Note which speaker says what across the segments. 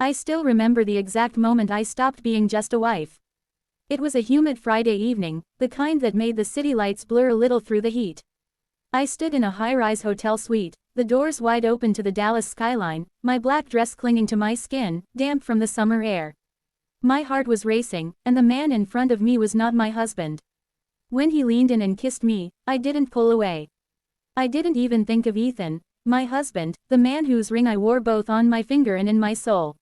Speaker 1: I still remember the exact moment I stopped being just a wife. It was a humid Friday evening, the kind that made the city lights blur a little through the heat. I stood in a high-rise hotel suite, the doors wide open to the Dallas skyline, my black dress clinging to my skin, damp from the summer air. My heart was racing, and the man in front of me was not my husband. When he leaned in and kissed me, I didn't pull away. I didn't even think of Ethan, my husband, the man whose ring I wore both on my finger and in my soul.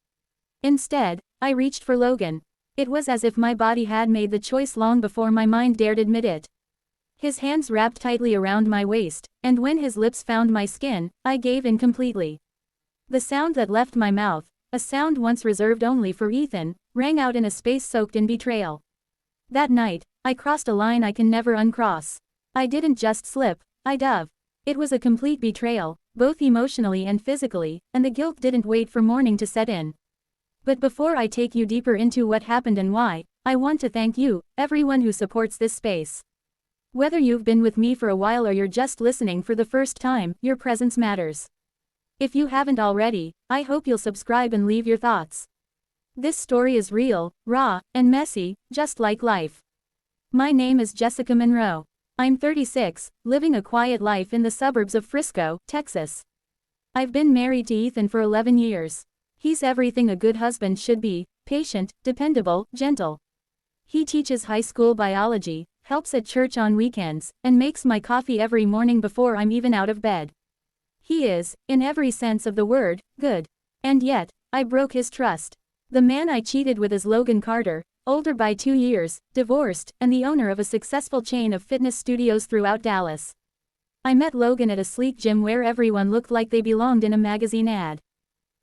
Speaker 1: Instead, I reached for Logan. It was as if my body had made the choice long before my mind dared admit it. His hands wrapped tightly around my waist, and when his lips found my skin, I gave in completely. The sound that left my mouth, a sound once reserved only for Ethan, rang out in a space soaked in betrayal. That night, I crossed a line I can never uncross. I didn't just slip, I dove. It was a complete betrayal, both emotionally and physically, and the guilt didn't wait for morning to set in. But before I take you deeper into what happened and why, I want to thank you, everyone who supports this space. Whether you've been with me for a while or you're just listening for the first time, your presence matters. If you haven't already, I hope you'll subscribe and leave your thoughts. This story is real, raw, and messy, just like life. My name is Jessica Monroe. I'm 36, living a quiet life in the suburbs of Frisco, Texas. I've been married to Ethan for 11 years. He's everything a good husband should be: patient, dependable, gentle. He teaches high school biology, helps at church on weekends, and makes my coffee every morning before I'm even out of bed. He is, in every sense of the word, good. And yet, I broke his trust. The man I cheated with is Logan Carter, older by 2 years, divorced, and the owner of a successful chain of fitness studios throughout Dallas. I met Logan at a sleek gym where everyone looked like they belonged in a magazine ad.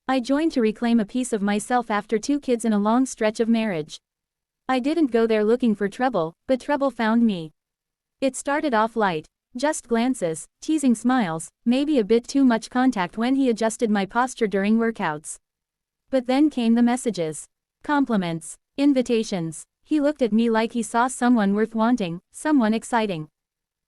Speaker 1: I joined to reclaim a piece of myself after 2 kids and a long stretch of marriage. I didn't go there looking for trouble, but trouble found me. It started off light, just glances, teasing smiles, maybe a bit too much contact when he adjusted my posture during workouts. But then came the messages. Compliments. Invitations. He looked at me like he saw someone worth wanting, someone exciting.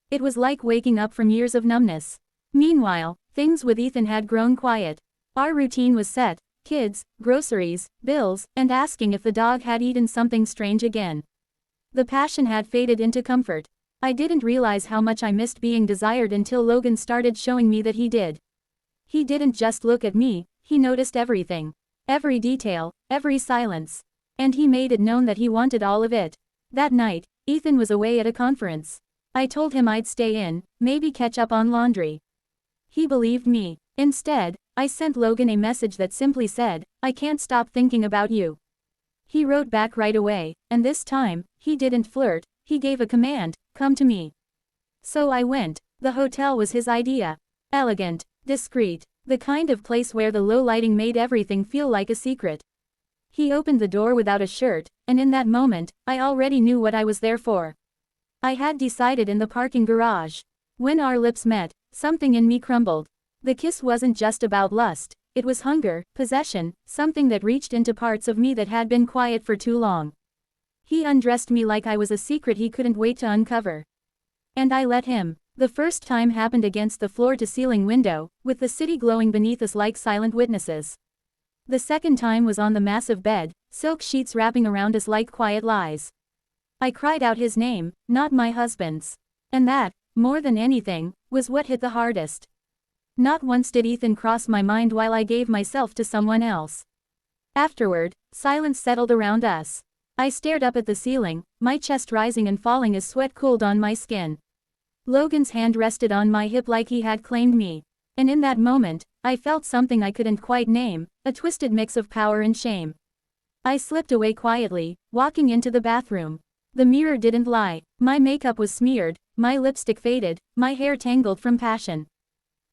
Speaker 1: It was like waking up from years of numbness. Meanwhile, things with Ethan had grown quiet. Our routine was set: kids, groceries, bills, and asking if the dog had eaten something strange again. The passion had faded into comfort. I didn't realize how much I missed being desired until Logan started showing me that he did. He didn't just look at me, he noticed everything. Every detail, every silence. And he made it known that he wanted all of it. That night, Ethan was away at a conference. I told him I'd stay in, maybe catch up on laundry. He believed me. Instead, I sent Logan a message that simply said, "I can't stop thinking about you." He wrote back right away, and this time, he didn't flirt, he gave a command: "Come to me." So I went. The hotel was his idea. Elegant, discreet, the kind of place where the low lighting made everything feel like a secret. He opened the door without a shirt, and in that moment, I already knew what I was there for. I had decided in the parking garage. When our lips met, something in me crumbled. The kiss wasn't just about lust, it was hunger, possession, something that reached into parts of me that had been quiet for too long. He undressed me like I was a secret he couldn't wait to uncover. And I let him. The first time happened against the floor-to-ceiling window, with the city glowing beneath us like silent witnesses. The second time was on the massive bed, silk sheets wrapping around us like quiet lies. I cried out his name, not my husband's. And that, more than anything, was what hit the hardest. Not once did Ethan cross my mind while I gave myself to someone else. Afterward, silence settled around us. I stared up at the ceiling, my chest rising and falling as sweat cooled on my skin. Logan's hand rested on my hip like he had claimed me. And in that moment, I felt something I couldn't quite name, a twisted mix of power and shame. I slipped away quietly, walking into the bathroom. The mirror didn't lie. My makeup was smeared, my lipstick faded, my hair tangled from passion.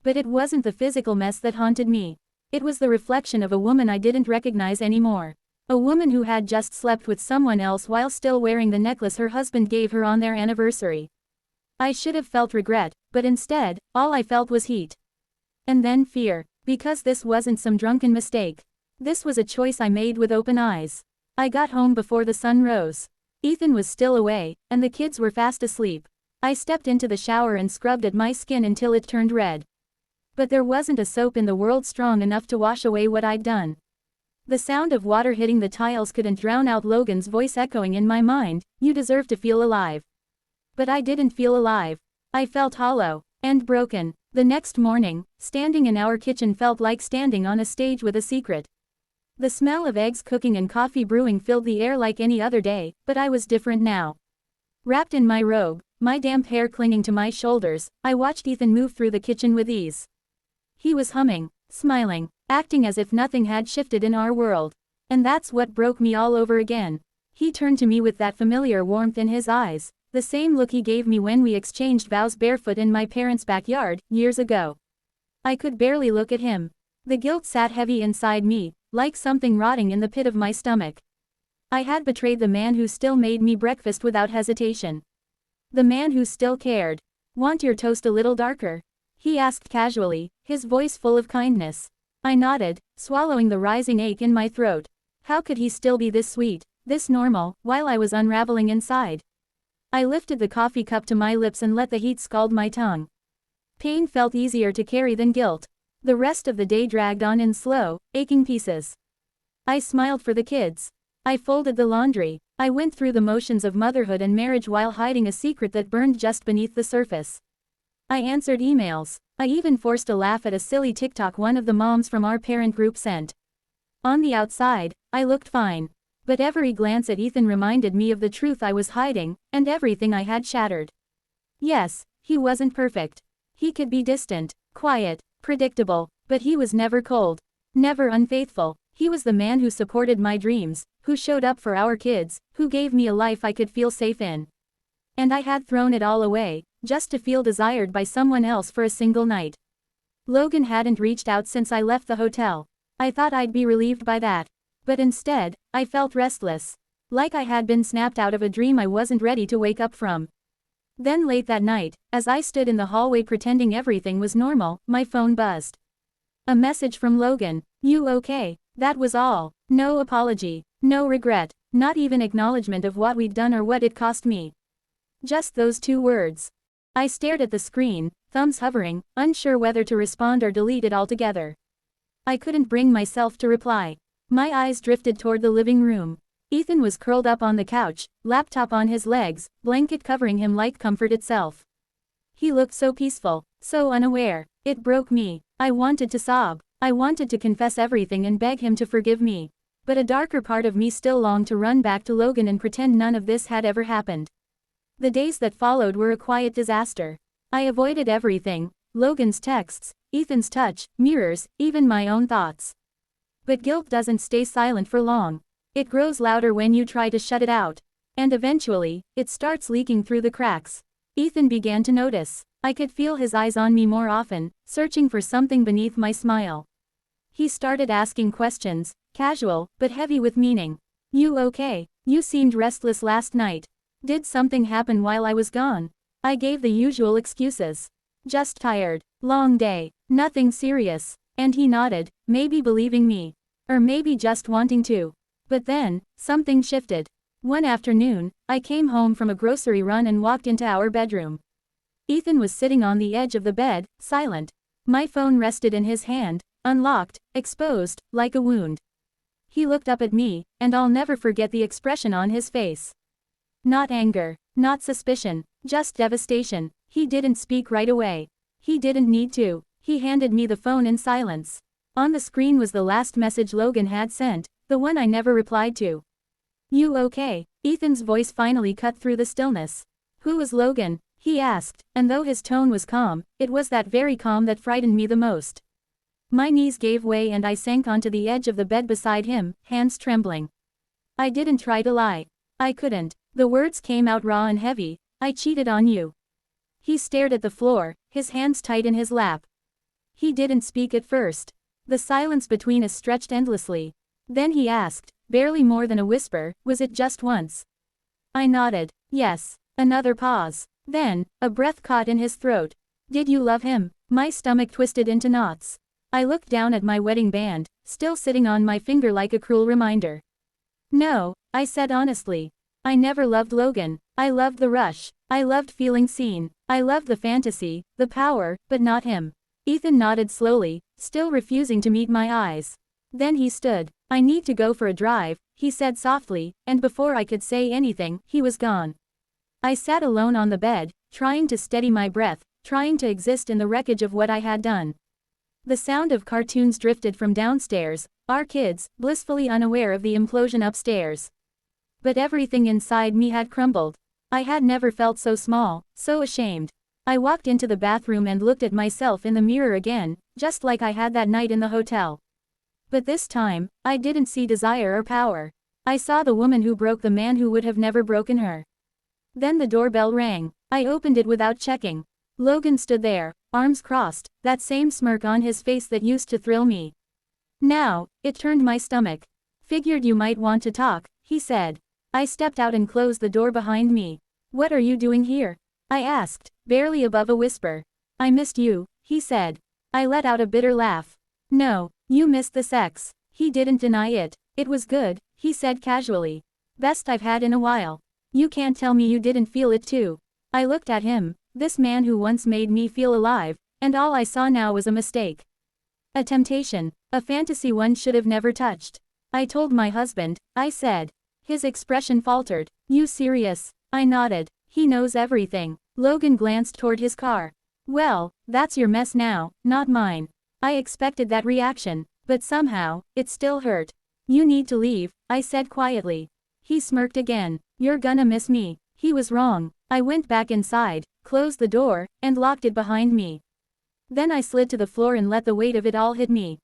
Speaker 1: But it wasn't the physical mess that haunted me. It was the reflection of a woman I didn't recognize anymore. A woman who had just slept with someone else while still wearing the necklace her husband gave her on their anniversary. I should have felt regret, but instead, all I felt was heat. And then fear, because this wasn't some drunken mistake. This was a choice I made with open eyes. I got home before the sun rose. Ethan was still away, and the kids were fast asleep. I stepped into the shower and scrubbed at my skin until it turned red. But there wasn't a soap in the world strong enough to wash away what I'd done. The sound of water hitting the tiles couldn't drown out Logan's voice echoing in my mind, "You deserve to feel alive." But I didn't feel alive. I felt hollow and broken. The next morning, standing in our kitchen felt like standing on a stage with a secret. The smell of eggs cooking and coffee brewing filled the air like any other day, but I was different now. Wrapped in my robe, my damp hair clinging to my shoulders, I watched Ethan move through the kitchen with ease. He was humming, smiling, acting as if nothing had shifted in our world. And that's what broke me all over again. He turned to me with that familiar warmth in his eyes, the same look he gave me when we exchanged vows barefoot in my parents' backyard, years ago. I could barely look at him. The guilt sat heavy inside me, like something rotting in the pit of my stomach. I had betrayed the man who still made me breakfast without hesitation. The man who still cared. "Want your toast a little darker?" he asked casually, his voice full of kindness. I nodded, swallowing the rising ache in my throat. How could he still be this sweet, this normal, while I was unraveling inside? I lifted the coffee cup to my lips and let the heat scald my tongue. Pain felt easier to carry than guilt. The rest of the day dragged on in slow, aching pieces. I smiled for the kids. I folded the laundry. I went through the motions of motherhood and marriage while hiding a secret that burned just beneath the surface. I answered emails. I even forced a laugh at a silly TikTok one of the moms from our parent group sent. On the outside, I looked fine. But every glance at Ethan reminded me of the truth I was hiding, and everything I had shattered. Yes, he wasn't perfect. He could be distant, quiet, predictable, but he was never cold, never unfaithful. He was the man who supported my dreams, who showed up for our kids, who gave me a life I could feel safe in. And I had thrown it all away, just to feel desired by someone else for a single night. Logan hadn't reached out since I left the hotel. I thought I'd be relieved by that. But instead, I felt restless. Like I had been snapped out of a dream I wasn't ready to wake up from. Then late that night, as I stood in the hallway pretending everything was normal, my phone buzzed. A message from Logan. "You okay?" That was all. No apology, no regret, not even acknowledgement of what we'd done or what it cost me. Just those two words. I stared at the screen, thumbs hovering, unsure whether to respond or delete it altogether. I couldn't bring myself to reply. My eyes drifted toward the living room. Ethan was curled up on the couch, laptop on his legs, blanket covering him like comfort itself. He looked so peaceful, so unaware. It broke me. I wanted to sob. I wanted to confess everything and beg him to forgive me. But a darker part of me still longed to run back to Logan and pretend none of this had ever happened. The days that followed were a quiet disaster. I avoided everything, Logan's texts, Ethan's touch, mirrors, even my own thoughts. But guilt doesn't stay silent for long. It grows louder when you try to shut it out. And eventually, it starts leaking through the cracks. Ethan began to notice. I could feel his eyes on me more often, searching for something beneath my smile. He started asking questions, casual, but heavy with meaning. "You okay? You seemed restless last night. Did something happen while I was gone?" I gave the usual excuses. "Just tired. Long day. Nothing serious." And he nodded, maybe believing me. Or maybe just wanting to. But then, something shifted. One afternoon, I came home from a grocery run and walked into our bedroom. Ethan was sitting on the edge of the bed, silent. My phone rested in his hand, unlocked, exposed, like a wound. He looked up at me, and I'll never forget the expression on his face. Not anger, not suspicion, just devastation. He didn't speak right away. He didn't need to. He handed me the phone in silence. On the screen was the last message Logan had sent, the one I never replied to. "You okay?" Ethan's voice finally cut through the stillness. "Who was Logan?" he asked, and though his tone was calm, it was that very calm that frightened me the most. My knees gave way and I sank onto the edge of the bed beside him, hands trembling. I didn't try to lie. I couldn't. The words came out raw and heavy. "I cheated on you." He stared at the floor, his hands tight in his lap. He didn't speak at first. The silence between us stretched endlessly. Then he asked, barely more than a whisper, "Was it just once?" I nodded. Yes. Another pause. Then, a breath caught in his throat. "Did you love him?" My stomach twisted into knots. I looked down at my wedding band, still sitting on my finger like a cruel reminder. "No," I said honestly. "I never loved Logan. I loved the rush. I loved feeling seen. I loved the fantasy, the power, but not him." Ethan nodded slowly, still refusing to meet my eyes. Then he stood. I need to go for a drive, he said softly, and before I could say anything, he was gone. I sat alone on the bed, trying to steady my breath, trying to exist in the wreckage of what I had done. The sound of cartoons drifted from downstairs, our kids, blissfully unaware of the implosion upstairs. But everything inside me had crumbled. I had never felt so small, so ashamed. I walked into the bathroom and looked at myself in the mirror again, just like I had that night in the hotel. But this time, I didn't see desire or power. I saw the woman who broke the man who would have never broken her. Then the doorbell rang. I opened it without checking. Logan stood there, arms crossed, that same smirk on his face that used to thrill me. Now, it turned my stomach. Figured you might want to talk, he said. I stepped out and closed the door behind me. What are you doing here? I asked, barely above a whisper. I missed you, he said. I let out a bitter laugh. No, you missed the sex. He didn't deny it. It was good, he said casually. Best I've had in a while. You can't tell me you didn't feel it too. I looked at him, this man who once made me feel alive, and all I saw now was a mistake. A temptation, a fantasy one should have never touched. I told my husband, I said. His expression faltered. You serious? I nodded. He knows everything. Logan glanced toward his car. Well, that's your mess now, not mine. I expected that reaction, but somehow, it still hurt. You need to leave, I said quietly. He smirked again. You're gonna miss me. He was wrong. I went back inside, closed the door, and locked it behind me. Then I slid to the floor and let the weight of it all hit me.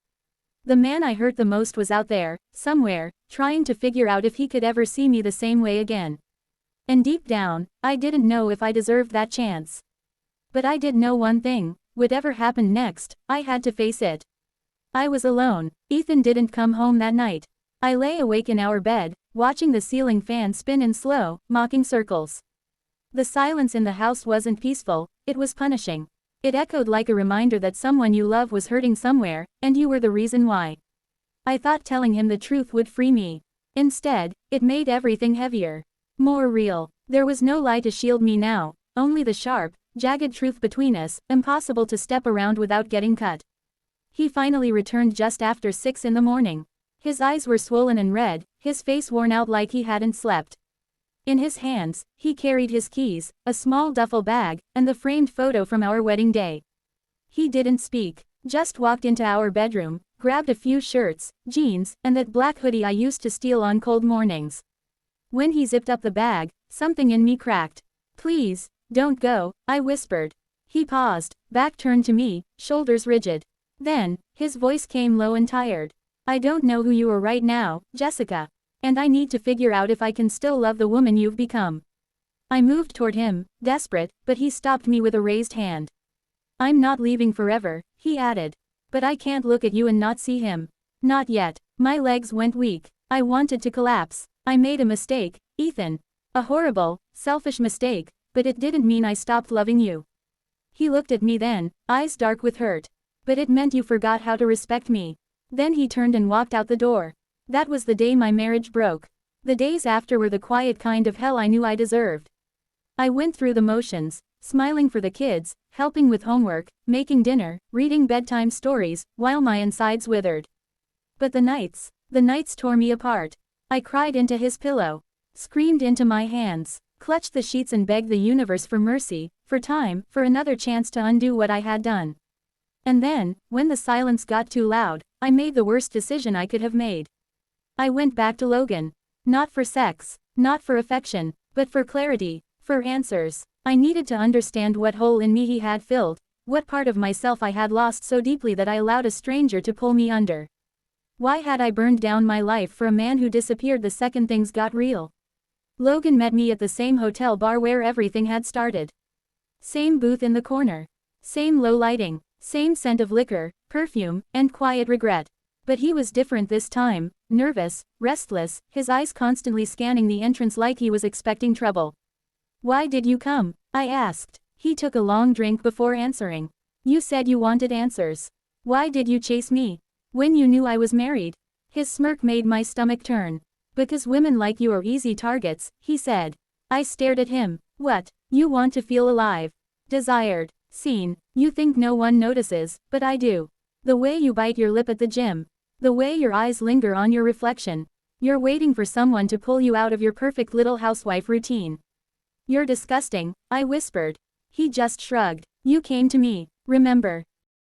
Speaker 1: The man I hurt the most was out there, somewhere, trying to figure out if he could ever see me the same way again. And deep down, I didn't know if I deserved that chance. But I did know one thing, whatever happened next, I had to face it. I was alone. Ethan didn't come home that night. I lay awake in our bed, watching the ceiling fan spin in slow, mocking circles. The silence in the house wasn't peaceful, it was punishing. It echoed like a reminder that someone you love was hurting somewhere, and you were the reason why. I thought telling him the truth would free me. Instead, it made everything heavier. More real. There was no lie to shield me now, only the sharp, jagged truth between us, impossible to step around without getting cut. He finally returned just after 6 in the morning. His eyes were swollen and red, his face worn out like he hadn't slept. In his hands, he carried his keys, a small duffel bag, and the framed photo from our wedding day. He didn't speak, just walked into our bedroom, grabbed a few shirts, jeans, and that black hoodie I used to steal on cold mornings. When he zipped up the bag, something in me cracked. Please, don't go, I whispered. He paused, back turned to me, shoulders rigid. Then, his voice came low and tired. I don't know who you are right now, Jessica. And I need to figure out if I can still love the woman you've become. I moved toward him, desperate, but he stopped me with a raised hand. I'm not leaving forever, he added. But I can't look at you and not see him. Not yet. My legs went weak. I wanted to collapse. I made a mistake, Ethan. A horrible, selfish mistake, but it didn't mean I stopped loving you. He looked at me then, eyes dark with hurt. But it meant you forgot how to respect me. Then he turned and walked out the door. That was the day my marriage broke. The days after were the quiet kind of hell I knew I deserved. I went through the motions, smiling for the kids, helping with homework, making dinner, reading bedtime stories, while my insides withered. But the nights tore me apart. I cried into his pillow, screamed into my hands, clutched the sheets and begged the universe for mercy, for time, for another chance to undo what I had done. And then, when the silence got too loud, I made the worst decision I could have made. I went back to Logan. Not for sex, not for affection, but for clarity, for answers. I needed to understand what hole in me he had filled, what part of myself I had lost so deeply that I allowed a stranger to pull me under. Why had I burned down my life for a man who disappeared the second things got real? Logan met me at the same hotel bar where everything had started. Same booth in the corner. Same low lighting, same scent of liquor, perfume, and quiet regret. But he was different this time, nervous, restless, his eyes constantly scanning the entrance like he was expecting trouble. Why did you come? I asked. He took a long drink before answering. You said you wanted answers. Why did you chase me? When you knew I was married? His smirk made my stomach turn. Because women like you are easy targets, he said. I stared at him. What? You want to feel alive. Desired. Seen. You think no one notices, but I do. The way you bite your lip at the gym. The way your eyes linger on your reflection. You're waiting for someone to pull you out of your perfect little housewife routine. You're disgusting, I whispered. He just shrugged. You came to me, remember?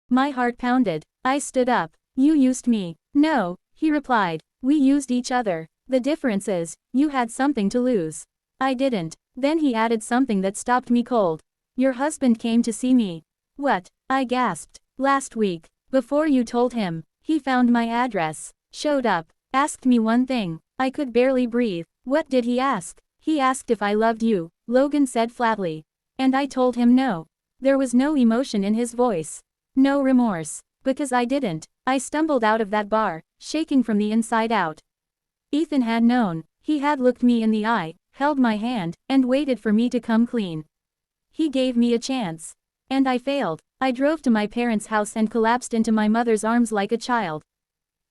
Speaker 1: My heart pounded. I stood up. You used me. No, he replied. We used each other. The difference is, you had something to lose. I didn't. Then he added something that stopped me cold. Your husband came to see me. What? I gasped. Last week. Before you told him. He found my address. Showed up. Asked me one thing. I could barely breathe. What did he ask? He asked if I loved you, Logan said flatly. And I told him no. There was no emotion in his voice. No remorse. Because I didn't. I stumbled out of that bar, shaking from the inside out. Ethan had known. He had looked me in the eye, held my hand, and waited for me to come clean. He gave me a chance. And I failed. I drove to my parents' house and collapsed into my mother's arms like a child.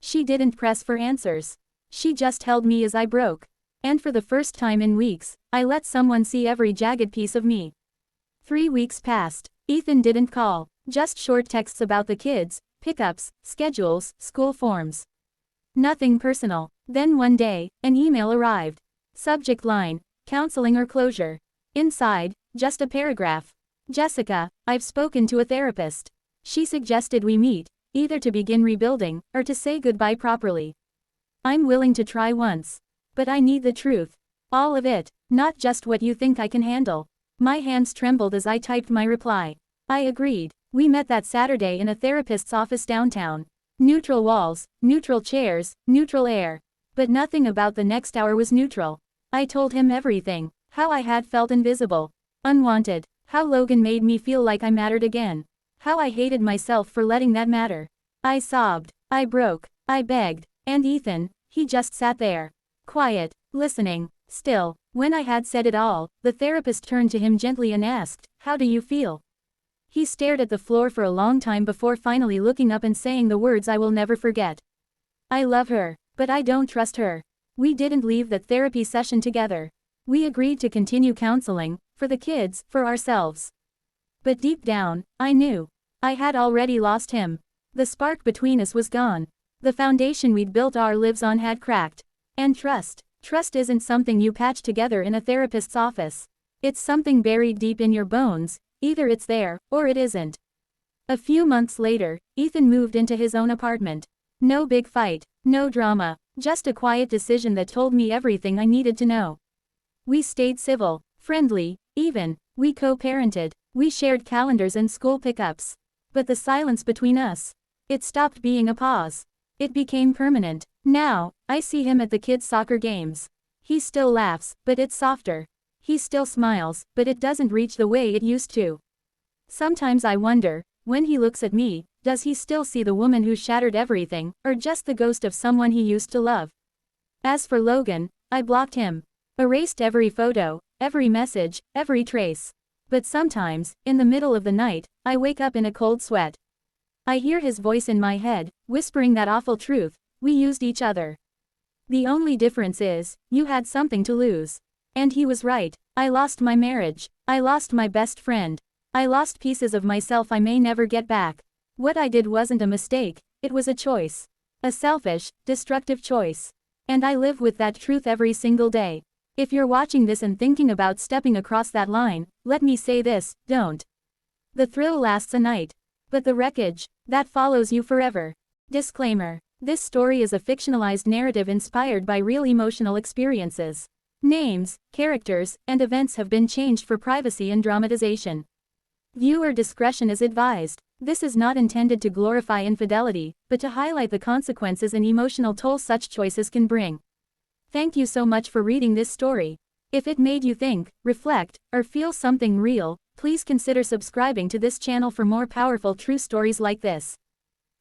Speaker 1: She didn't press for answers. She just held me as I broke. And for the first time in weeks, I let someone see every jagged piece of me. 3 weeks passed. Ethan didn't call. Just short texts about the kids, pickups, schedules, school forms. Nothing personal. Then one day, an email arrived. Subject line, counseling or closure. Inside, just a paragraph. Jessica, I've spoken to a therapist. She suggested we meet, either to begin rebuilding, or to say goodbye properly. I'm willing to try once. But I need the truth. All of it, not just what you think I can handle. My hands trembled as I typed my reply. I agreed. We met that Saturday in a therapist's office downtown. Neutral walls, neutral chairs, neutral air. But nothing about the next hour was neutral. I told him everything. How I had felt invisible. Unwanted. How Logan made me feel like I mattered again. How I hated myself for letting that matter. I sobbed. I broke. I begged. And Ethan, he just sat there. Quiet. Listening. Still. When I had said it all, the therapist turned to him gently and asked, "How do you feel?" He stared at the floor for a long time before finally looking up and saying the words I will never forget. I love her, but I don't trust her. We didn't leave that therapy session together. We agreed to continue counseling, for the kids, for ourselves. But deep down, I knew. I had already lost him. The spark between us was gone. The foundation we'd built our lives on had cracked. And trust. Trust isn't something you patch together in a therapist's office. It's something buried deep in your bones. Either it's there, or it isn't. A few months later, Ethan moved into his own apartment. No big fight, no drama, just a quiet decision that told me everything I needed to know. We stayed civil, friendly, even. We co-parented. We shared calendars and school pickups. But the silence between us, it stopped being a pause. It became permanent. Now, I see him at the kids' soccer games. He still laughs, but it's softer. He still smiles, but it doesn't reach the way it used to. Sometimes I wonder, when he looks at me, does he still see the woman who shattered everything, or just the ghost of someone he used to love? As for Logan, I blocked him. Erased every photo, every message, every trace. But sometimes, in the middle of the night, I wake up in a cold sweat. I hear his voice in my head, whispering that awful truth, we used each other. The only difference is, you had something to lose. And he was right. I lost my marriage. I lost my best friend. I lost pieces of myself I may never get back. What I did wasn't a mistake, it was a choice. A selfish, destructive choice. And I live with that truth every single day. If you're watching this and thinking about stepping across that line, let me say this, don't. The thrill lasts a night. But the wreckage, that follows you forever. Disclaimer. This story is a fictionalized narrative inspired by real emotional experiences. Names, characters, and events have been changed for privacy and dramatization. Viewer discretion is advised. This is not intended to glorify infidelity, but to highlight the consequences and emotional toll such choices can bring. Thank you so much for reading this story. If it made you think, reflect, or feel something real, please consider subscribing to this channel for more powerful true stories like this.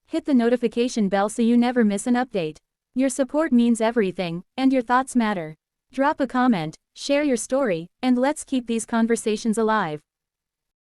Speaker 1: Hit the notification bell so you never miss an update. Your support means everything, and your thoughts matter. Drop a comment, share your story, and let's keep these conversations alive.